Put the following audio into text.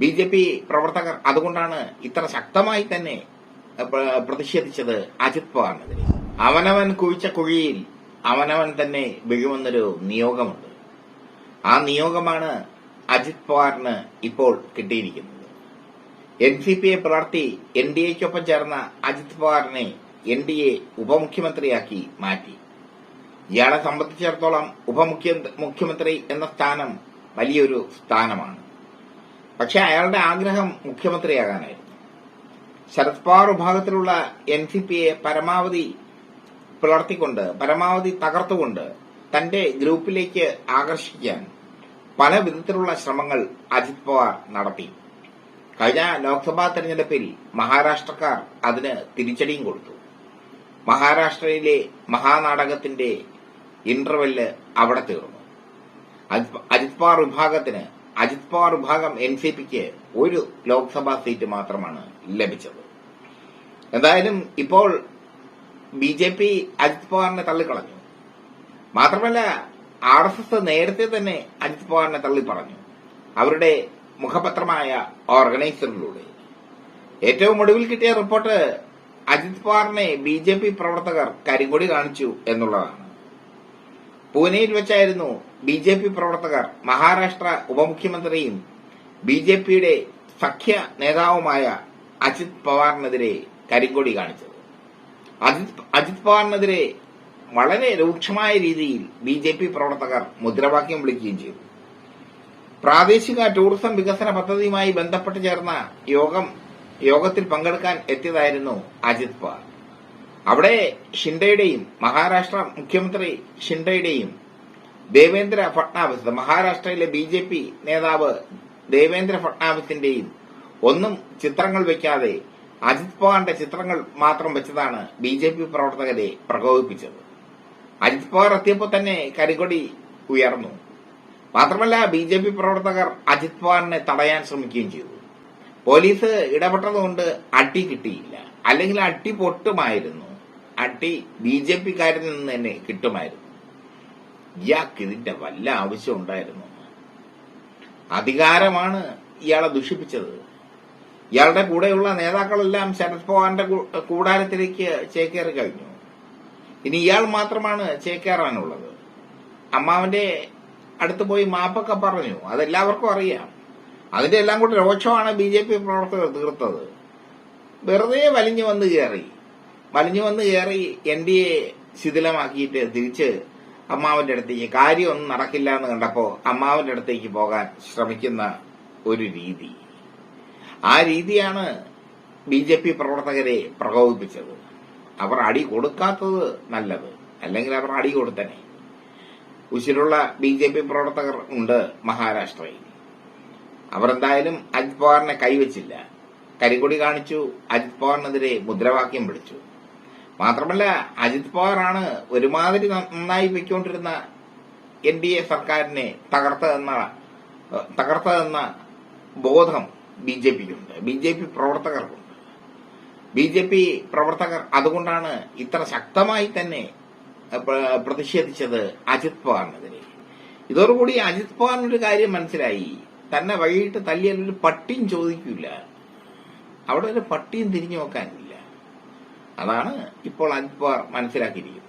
BJP പ്രവർത്തകർ അതുകൊണ്ടാണ് ഇത്ര ശക്തമായി തന്നെ പ്രതിഷേധിച്ചത് അജിത് പവാറിനെതിരെ. അവനവൻ കുഴിച്ച കുഴിയിൽ അവനവൻ തന്നെ വീഴുമെന്നൊരു നിയോഗമുണ്ട്. ആ നിയോഗമാണ് അജിത് പവാറിന് ഇപ്പോൾ കിട്ടിയിരിക്കുന്നത്. NCPയെ പിളർത്തി NDAയ്ക്കൊപ്പം ചേർന്ന അജിത് പവാറിനെ NDA ഉപമുഖ്യമന്ത്രിയാക്കി മാറ്റി. ഇയാളെ സംബന്ധിച്ചിടത്തോളം ഉപമുഖ്യമന്ത്രി എന്ന സ്ഥാനം വലിയൊരു സ്ഥാനമാണ്. പക്ഷെ അയാളുടെ ആഗ്രഹം മുഖ്യമന്ത്രിയാകാനായിരുന്നു. ശരത് പവാർ വിഭാഗത്തിലുള്ള NCPയെ പരമാവധി പിളർത്തിക്കൊണ്ട്, പരമാവധി തകർത്തുകൊണ്ട് തന്റെ ഗ്രൂപ്പിലേക്ക് ആകർഷിക്കാൻ പല വിധത്തിലുള്ള ശ്രമങ്ങൾ അജിത് പവാർ നടത്തി. കഴിഞ്ഞ ലോക്സഭാ തെരഞ്ഞെടുപ്പിൽ മഹാരാഷ്ട്രക്കാർ അതിന് തിരിച്ചടിയും കൊടുത്തു. മഹാരാഷ്ട്രയിലെ മഹാനാടകത്തിന്റെ ഇന്റർവെല്ല് അവിടെ തീർന്നു. അജിത് പവാർ വിഭാഗം NCPക്ക് ഒരു ലോക്സഭാ സീറ്റ് മാത്രമാണ് ലഭിച്ചത്. എന്തായാലും ഇപ്പോൾ BJP അജിത് പവാറിനെ തള്ളിക്കളഞ്ഞു. മാത്രമല്ല RSS നേരത്തെ തന്നെ അജിത് പവാറിനെ തള്ളിപ്പറഞ്ഞു, അവരുടെ മുഖപത്രമായ ഓർഗനൈസറിലൂടെ. ഏറ്റവും ഒടുവിൽ കിട്ടിയ റിപ്പോർട്ട് അജിത് പവാറിനെ BJP പ്രവർത്തകർ കരിങ്കൊടി കാണിച്ചു എന്നുള്ളതാണ്. പൂനെയിൽ വെച്ചായിരുന്നു BJP പ്രവർത്തകർ മഹാരാഷ്ട്ര ഉപമുഖ്യമന്ത്രിയും BJPയുടെ സഖ്യ നേതാവുമായ അജിത് പവാറിനെതിരെ കരിങ്കൊടി കാണിച്ചത്. അജിത് പവാറിനെതിരെ വളരെ രൂക്ഷമായ രീതിയിൽ BJP പ്രവർത്തകർ മുദ്രാവാക്യം വിളിക്കുകയും ചെയ്തു. പ്രാദേശിക ടൂറിസം വികസന പദ്ധതിയുമായി ബന്ധപ്പെട്ട് ചേർന്ന യോഗത്തിൽ പങ്കെടുക്കാൻ എത്തിയതായിരുന്നു അജിത് പവാർ. അവിടെ ഷിൻഡെയുടെയും മഹാരാഷ്ട്ര മുഖ്യമന്ത്രി ഷിൻഡെയുടെയും ദേവേന്ദ്ര ഫട്നാവിസ്, മഹാരാഷ്ട്രയിലെ BJP നേതാവ് ദേവേന്ദ്ര ഫട്നാവിസിന്റെയും ഒന്നും ചിത്രങ്ങൾ വെക്കാതെ അജിത് പവാറിന്റെ ചിത്രങ്ങൾ മാത്രം വെച്ചതാണ് BJP പ്രവർത്തകരെ പ്രകോപിപ്പിച്ചത്. അജിത് പവാർ എത്തിയപ്പോൾ തന്നെ കരികൊടി ഉയർന്നു. മാത്രമല്ല BJP പ്രവർത്തകർ അജിത് പവാറിനെ തടയാൻ ശ്രമിക്കുകയും ചെയ്തു. പോലീസ് ഇടപെട്ടതുകൊണ്ട് അടി കിട്ടിയില്ല, അല്ലെങ്കിൽ അടി പൊട്ടുമായിരുന്നു. അടി BJPക്കാരിൽ നിന്ന് തന്നെ കിട്ടുമായിരുന്നു. ഇയാൾക്ക് ഇതിന്റെ വല്ല ആവശ്യം ഉണ്ടായിരുന്നു? അധികാരമാണ് ഇയാളെ ദുഷിപ്പിച്ചത്. ഇയാളുടെ കൂടെയുള്ള നേതാക്കളെല്ലാം ശരത് പവാറിന്റെ കൂടാരത്തിലേക്ക് ചേക്കേറി കഴിഞ്ഞു. ഇനി ഇയാൾ മാത്രമാണ് ചേക്കേറാനുള്ളത്. അമ്മാവന്റെ അടുത്ത് പോയി മാപ്പൊക്കെ പറഞ്ഞു, അതെല്ലാവർക്കും അറിയാം. അതിന്റെ എല്ലാം കൂടെ രോക്ഷമാണ് BJP പ്രവർത്തകർ തീർത്തത്. വെറുതെ വലിഞ്ഞു വന്ന് കയറി NDA ശിഥിലമാക്കിയിട്ട് തിരിച്ച് അമ്മാവന്റെ അടുത്തേക്ക്, കാര്യമൊന്നും നടക്കില്ല എന്ന് കണ്ടപ്പോ അമ്മാവന്റെ അടുത്തേക്ക് പോകാൻ ശ്രമിക്കുന്ന ഒരു രീതി. ആ രീതിയാണ് BJP പ്രവർത്തകരെ പ്രകോപിപ്പിച്ചത്. അവർ അടി കൊടുക്കാത്തത് നല്ലത്, അല്ലെങ്കിൽ അവർ അടി കൊടുത്തനെ. ഉശിരുള്ള BJP പ്രവർത്തകർ ഉണ്ട് മഹാരാഷ്ട്രയിൽ. അവർ എന്തായാലും അജിത് പവാറിനെ കൈവച്ചില്ല. കരികൊടി കാണിച്ചു, അജിത് പവാറിനെതിരെ മുദ്രാവാക്യം വിളിച്ചു. മാത്രമല്ല അജിത് പവാറാണ് ഒരുമാതിരി നന്നായി വെക്കൊണ്ടിരുന്ന NDA സർക്കാരിനെ തകർത്തതെന്ന ബോധം BJPക്കുണ്ട്, BJP പ്രവർത്തകർക്കുണ്ട്. BJP പ്രവർത്തകർ അതുകൊണ്ടാണ് ഇത്ര ശക്തമായി തന്നെ പ്രതിഷേധിച്ചത് അജിത് പവാറിനെതിരെ. ഇതോടുകൂടി അജിത് പവാറിനൊരു കാര്യം മനസ്സിലായി, തന്നെ വൈകിട്ട് തല്ലിയാലൊരു പട്ടിയും ചോദിക്കില്ല, അവിടെ ഒരു പട്ടിയും തിരിഞ്ഞു നോക്കാനില്ല. അതാണ് ഇപ്പോൾ അജിത് പവാർ മനസ്സിലാക്കിയിരിക്കുന്നത്.